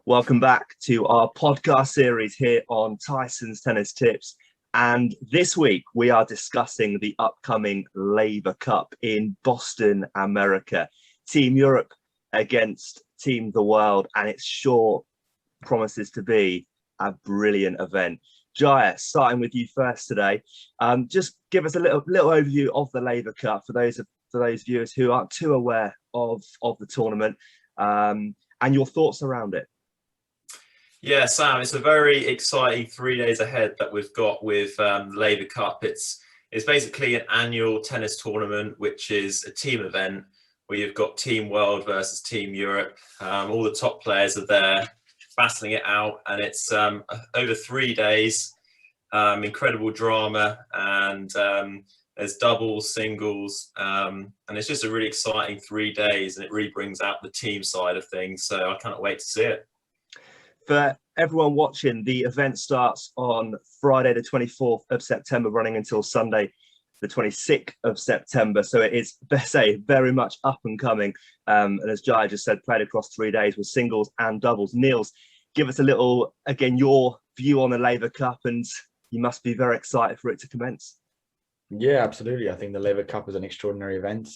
Welcome back to our podcast series here on Tyson's Tennis Tips. And this week we are discussing the upcoming Laver Cup in Boston, America. Team Europe against Team the World, and it sure promises to be a brilliant event. Jaya, starting with you first today, just give us a little overview of the Laver Cup for those viewers who aren't too aware of the tournament, and your thoughts around it. Yeah, Sam, it's a very exciting 3 days ahead that we've got with the Laver Cup. It's basically an annual tennis tournament, which is a team event where you've got Team World versus Team Europe. All the top players are there battling it out, and it's over 3 days, incredible drama, and there's doubles, singles, and it's just a really exciting 3 days, and it really brings out the team side of things. So I can't wait to see it. For everyone watching, the event starts on Friday, the 24th of September, running until Sunday, the 26th of September. So it is, let's say, very much up and coming. And as Jai just said, played across 3 days with singles and doubles. Niels, give us a little, again, your view on the Laver Cup, and you must be very excited for it to commence. Yeah, absolutely. I think the Laver Cup is an extraordinary event.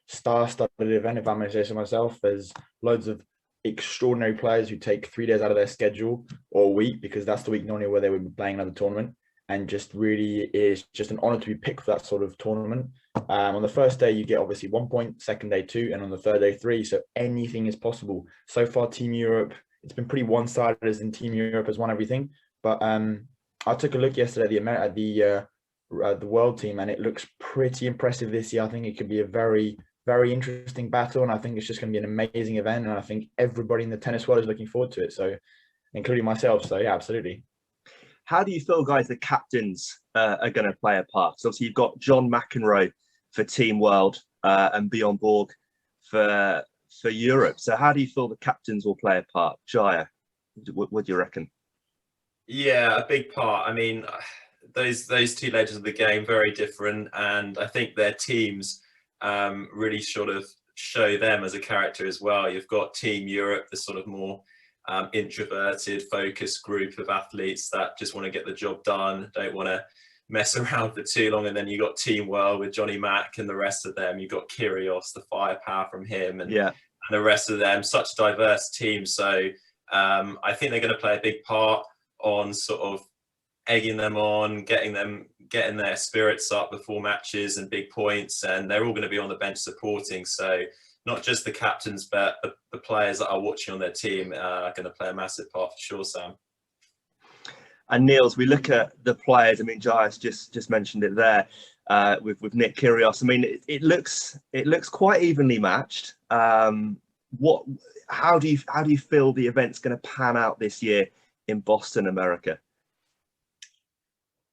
Star-studded event, if I may say so myself. There's loads of extraordinary players who take 3 days out of their schedule, or a week, because that's the week normally where they would be playing another tournament, and just really is just an honor to be picked for that sort of tournament. On the first day you get obviously 1 point, second day 2, and on the third day 3, so anything is possible. So far Team Europe, it's been pretty one-sided, as in Team Europe has won everything, but I took a look yesterday at the world team, and it looks pretty impressive this year. I think it could be a very interesting battle, and I think it's just going to be an amazing event, and I think everybody in the tennis world is looking forward to it, so including myself. So yeah, absolutely. How do you feel, guys, the captains are going to play a part? So obviously you've got John Mcenroe for Team World and Borg for Europe. So how do you feel the captains will play a part? Jaya, what do you reckon? Yeah, a big part. I mean, those two legends of the game, very different, and I think their teams really sort of show them as a character as well. You've got Team Europe, the sort of more introverted, focused group of athletes that just want to get the job done, don't want to mess around for too long. And then you got Team World with Johnny Mac and the rest of them. You've got Kyrgios, the firepower from him, and the rest of them. Such a diverse team. So I think they're going to play a big part on sort of egging them on, getting their spirits up before matches and big points, and they're all going to be on the bench supporting. So not just the captains, but the players that are watching on their team are going to play a massive part for sure, Sam. And Niels, we look at the players. I mean, Jai's just mentioned it there with Nick Kyrgios. I mean, it looks quite evenly matched. How do you feel the event's going to pan out this year in Boston, America?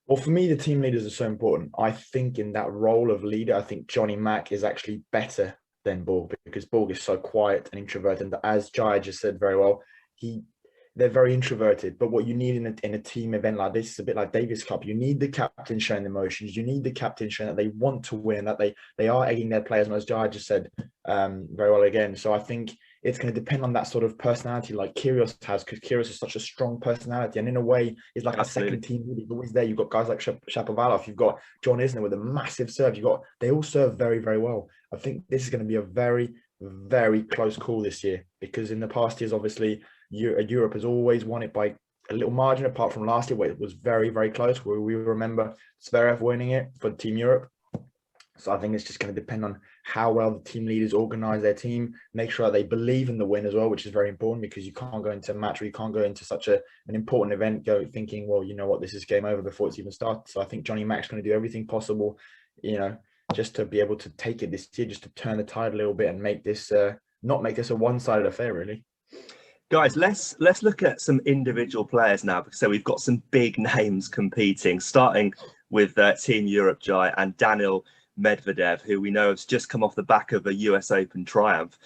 Well, for me, the team leaders are so important. I think in that role of leader, I think Johnny Mac is actually better than Borg, because Borg is so quiet and introverted. And as Jai just said very well, they're very introverted. But what you need in a team event like this is a bit like Davis Cup. You need the captain showing emotions. You need the captain showing that they want to win, that they are egging their players. And as Jai just said very well again. So I think it's going to depend on that sort of personality like Kyrgios has, because Kyrgios is such a strong personality, and in a way is like Absolutely. A second team. He's always there. You've got guys like Shapovalov, you've got John Isner with a massive serve. They all serve very, very well. I think this is going to be a very, very close call this year, because in the past years, obviously, Europe has always won it by a little margin, apart from last year where it was very, very close, where we remember Zverev winning it for Team Europe. So I think it's just going to depend on how well the team leaders organize their team, make sure that they believe in the win as well, which is very important, because you can't go into a match, or you can't go into such an important event thinking, well, you know what, this is game over before it's even started. So I think Johnny Mac's going to do everything possible, just to be able to take it this year, just to turn the tide a little bit and make this not make this a one-sided affair, really. Guys, let's look at some individual players now, because we've got some big names competing, starting with Team Europe, Jai, and Daniil Medvedev, who we know has just come off the back of a US Open triumph.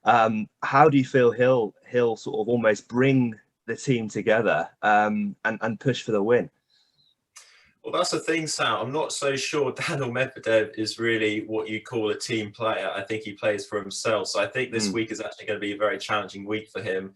How do you feel he'll sort of almost bring the team together and push for the win? Well, that's the thing, Sam. I'm not so sure Daniil Medvedev is really what you call a team player. I think he plays for himself. So I think this week is actually going to be a very challenging week for him,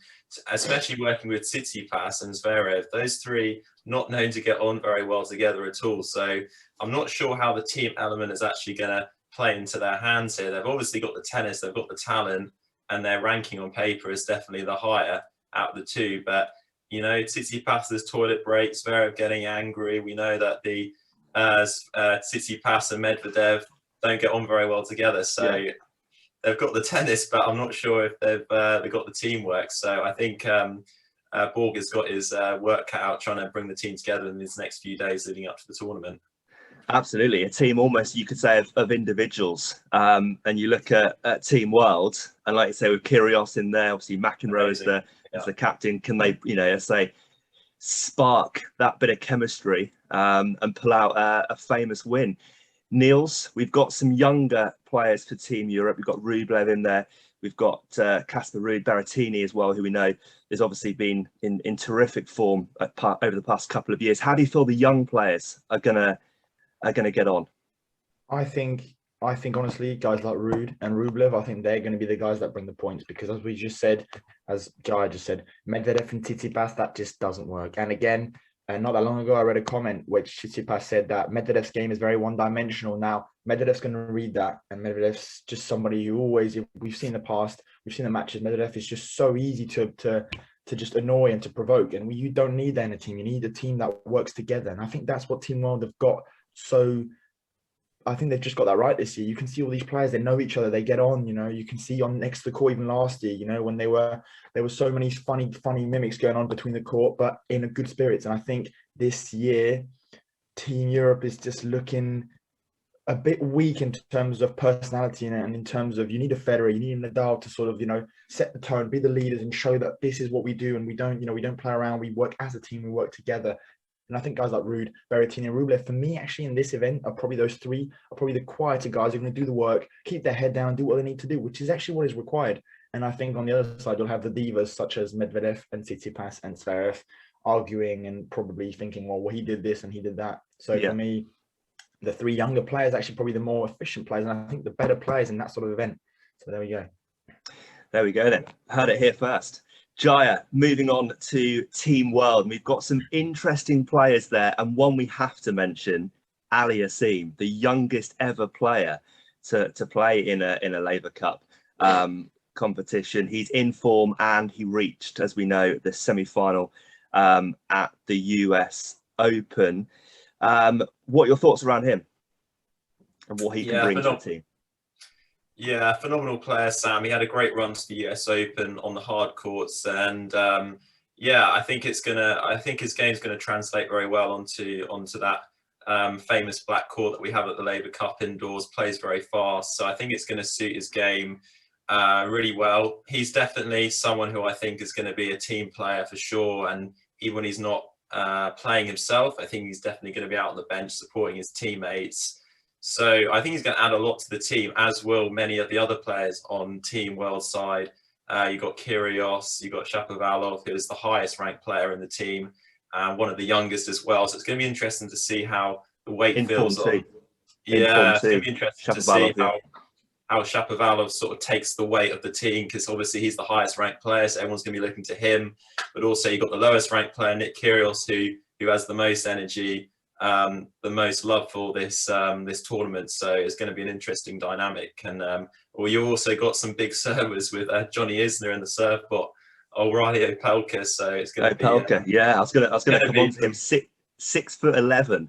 especially working with Tsitsipas and Zverev. Those three not known to get on very well together at all. So I'm not sure how the team element is actually going to play into their hands here. They've obviously got the tennis, they've got the talent, and their ranking on paper is definitely the higher out of the two. But you know, Tsitsipas's toilet breaks, Zverev getting angry. We know that the Tsitsipas and Medvedev don't get on very well together. So they've got the tennis, but I'm not sure if they've got the teamwork. So I think Borg has got his work cut out trying to bring the team together in these next few days leading up to the tournament. Absolutely, a team almost you could say of individuals. And you look at Team World, and like you say, with Kyrgios in there, obviously Mcenroe as the captain. Can they, you know, say, spark that bit of chemistry and pull out a famous win? Niels, we've got some younger players for Team Europe. We've got Rublev in there. We've got Casper Ruud, Berrettini as well, who we know has obviously been in terrific form over the past couple of years. How do you feel the young players are gonna get on? I think honestly, guys like Ruud and Rublev, I think they're going to be the guys that bring the points, because as we just said, as Jai just said, Medvedev and Tsitsipas, that just doesn't work. And again, not that long ago, I read a comment which Tsitsipas said that Medvedev's game is very one-dimensional. Now, Medvedev's going to read that, and Medvedev's just somebody who always, we've seen in the past, we've seen the matches, Medvedev is just so easy to just annoy and to provoke. And you don't need that in a team. You need a team that works together. And I think that's what Team World have got. So I think they've just got that right this year. You can see all these players, they know each other, they get on, you know, you can see on next to the court, even last year, you know, when there were so many funny mimics going on between the court, but in a good spirits. And I think this year, Team Europe is just looking a bit weak in terms of personality and in terms of, you need a Federer, you need a Nadal to sort of, you know, set the tone, be the leaders and show that this is what we do. And we don't, you know, we don't play around, we work as a team, we work together. And I think guys like Ruud, Berrettini, and Rublev, for me, actually, in this event, are probably those three, are probably the quieter guys who are going to do the work, keep their head down, do what they need to do, which is actually what is required. And I think on the other side, you'll have the divas such as Medvedev and Tsitsipas and Zverev arguing and probably thinking, well, he did this and he did that. So for me, the three younger players are actually probably the more efficient players, and I think the better players in that sort of event. So there we go. There we go then. Heard it here first. Jaya, moving on to Team World. We've got some interesting players there, and one we have to mention, Ali Asim, the youngest ever player to play in a Laver Cup competition. He's in form, and he reached, as we know, the semi-final at the US Open. What are your thoughts around him and what he can bring to the team? Yeah, phenomenal player, Sam. He had a great run to the US Open on the hard courts, and I think his game's gonna translate very well onto that famous black court that we have at the Laver Cup indoors. Plays very fast, so I think it's gonna suit his game really well. He's definitely someone who I think is going to be a team player for sure, and even when he's not playing himself, I think he's definitely going to be out on the bench supporting his teammates. So I think he's going to add a lot to the team, as will many of the other players on Team World side. You've got Kyrgios, you've got Shapovalov, who is the highest ranked player in the team, and one of the youngest as well. So it's going to be interesting to see how the weight feels on. Yeah, it's going to be interesting to see how Shapovalov sort of takes the weight of the team, because obviously he's the highest ranked player, so everyone's going to be looking to him. But also you've got the lowest ranked player, Nick Kyrgios, who has the most energy, the most love for this tournament. So it's going to be an interesting dynamic. And you also got some big servers with Johnny Isner in the serve bot, O'Reilly Opelka. So it's going to be I was going to come on to him. 6'11",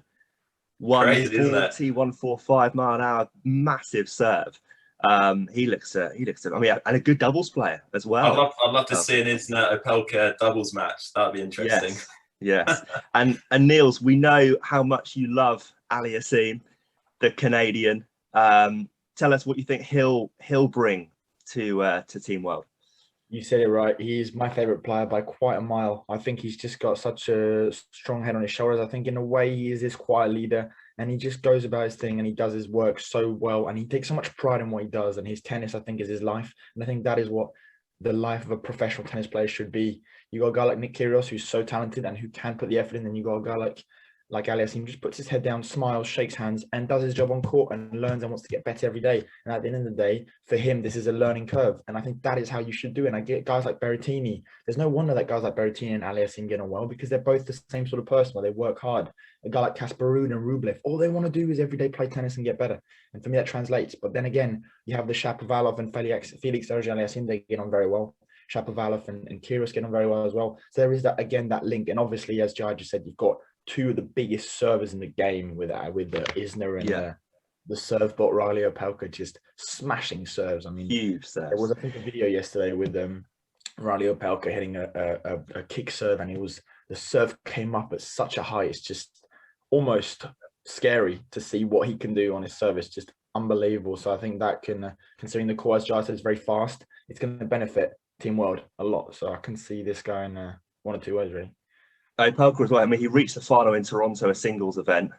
140, 145 mile an hour, massive serve. He looks. I mean, and a good doubles player as well. I'd love to see an Isner Opelka doubles match. That'd be interesting. Yes. and Niels, we know how much you love Ali Asim, the Canadian. Tell us what you think he'll bring to Team World. You said it right. He's my favorite player by quite a mile. I think he's just got such a strong head on his shoulders. I think in a way he is this quiet leader, and he just goes about his thing and he does his work so well, and he takes so much pride in what he does, and his tennis, I think, is his life. And I think that is what the life of a professional tennis player should be. You got a guy like Nick Kyrgios, who's so talented and who can put the effort in, and you got a guy like like Aliassime, just puts his head down, smiles, shakes hands, and does his job on court and learns and wants to get better every day. And at the end of the day, for him, this is a learning curve. And I think that is how you should do it. And I get guys like Berrettini. There's no wonder that guys like Berrettini and Aliassime get on well, because they're both the same sort of person where they work hard. A guy like Casper Ruud and Rublev, all they want to do is every day play tennis and get better. And for me, that translates. But then again, you have the Shapovalov and Felix Auger-Aliassime, they get on very well. Shapovalov and Kyrgios get on very well as well. So there is that, again, that link. And obviously, as Jai just said, you've got two of the biggest servers in the game with Isner and the serve bot Riley Opelka, just smashing serves. I mean, huge serves. There was, I think, a video yesterday with Riley Opelka hitting a kick serve, and the serve came up at such a height. It's just almost scary to see what he can do on his service. Just unbelievable. So I think that can, considering the court, as Jai said, is very fast, it's going to benefit Team World a lot. So I can see this guy in one or two ways, really. Opelka as well. I mean, he reached the final in Toronto, a singles event.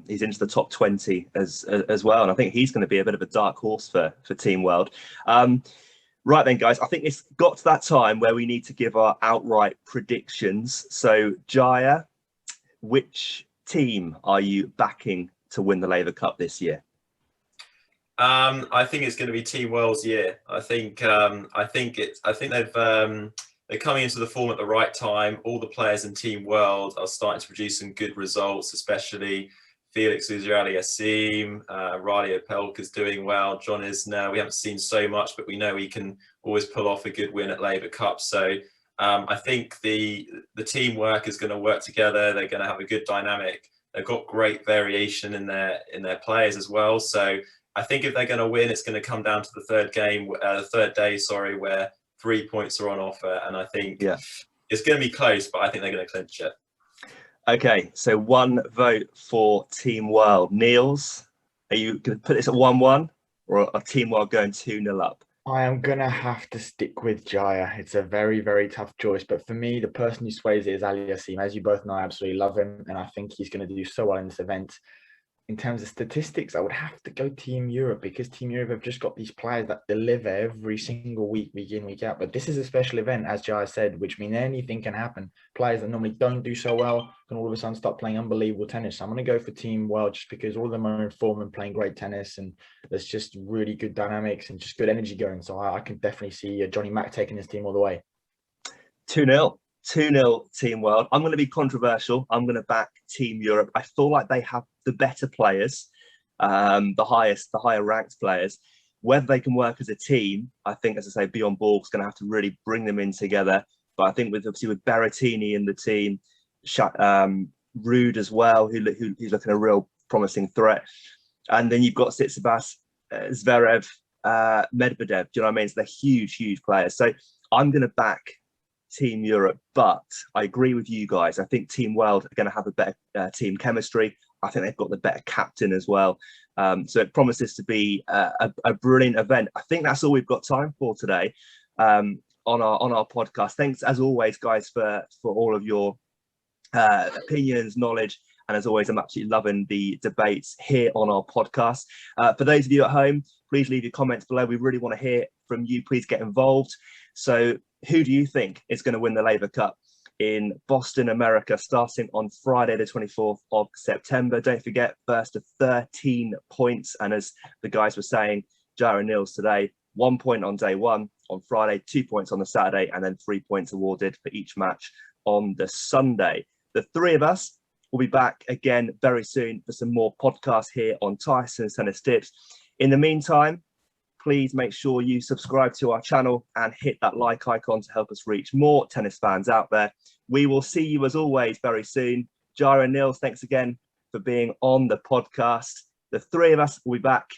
He's into the top 20 as well, and I think he's going to be a bit of a dark horse for Team World. Right then, guys, I think it's got to that time where we need to give our outright predictions. So, Jaya, which team are you backing to win the Laver Cup this year? I think it's going to be Team World's year. I think they're coming into the form at the right time. All the players in Team World are starting to produce some good results, especially Felix Auger-Aliassime, Riley Opelka is doing well. John Isner, we haven't seen so much, but we know he can always pull off a good win at Laver Cup. So I think the teamwork is going to work together. They're going to have a good dynamic. They've got great variation in their players as well. So I think if they're going to win, it's going to come down to the third day, where 3 points are on offer. And I think it's going to be close, but I think they're going to clinch it. Okay, so one vote for Team World. Niels, are you going to put this at 1-1, or are Team World going 2-0 up? I am going to have to stick with Jaya. It's a very, very tough choice. But for me, the person who sways it is Aliassime. As you both know, I absolutely love him. And I think he's going to do so well in this event. In terms of statistics, I would have to go Team Europe, because Team Europe have just got these players that deliver every single week in, week out. But this is a special event, as Jai said, which means anything can happen. Players that normally don't do so well can all of a sudden start playing unbelievable tennis. So I'm going to go for Team World, just because all of them are in form and playing great tennis, and there's just really good dynamics and just good energy going. So I can definitely see Johnny Mack taking his team all the way. 2-0. 2-0 Team World. I'm going to be controversial. I'm going to back Team Europe. I feel like they have the better players, the higher ranked players. Whether they can work as a team, I think, as I say, Bjorn Borg's going to have to really bring them in together. But I think with Berrettini in the team, Ruud as well, who's looking a real promising threat. And then you've got Tsitsipas, Zverev, Medvedev. Do you know what I mean? So they're huge players. So I'm going to back Team Europe, but I agree with you guys. I think Team World are going to have a better team chemistry. I think they've got the better captain as well. So it promises to be a brilliant event. I think that's all we've got time for today on our podcast. Thanks as always, guys, for all of your opinions, knowledge, and as always, I'm absolutely loving the debates here on our podcast. For those of you at home, please leave your comments below. We really want to hear from you. Please get involved. So who do you think is going to win the Laver Cup in Boston, America, starting on Friday, the 24th of September? Don't forget, first to 13 points. And as the guys were saying, Jara and Niels today, 1 point on day one, on Friday, 2 points on the Saturday, and then 3 points awarded for each match on the Sunday. The three of us will be back again very soon for some more podcasts here on Tyson's Tennis Tips. In the meantime, please make sure you subscribe to our channel and hit that like icon to help us reach more tennis fans out there. We will see you as always very soon. Jara and Niels, thanks again for being on the podcast. The three of us will be back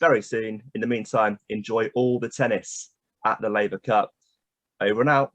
very soon. In the meantime, enjoy all the tennis at the Laver Cup. Over and out.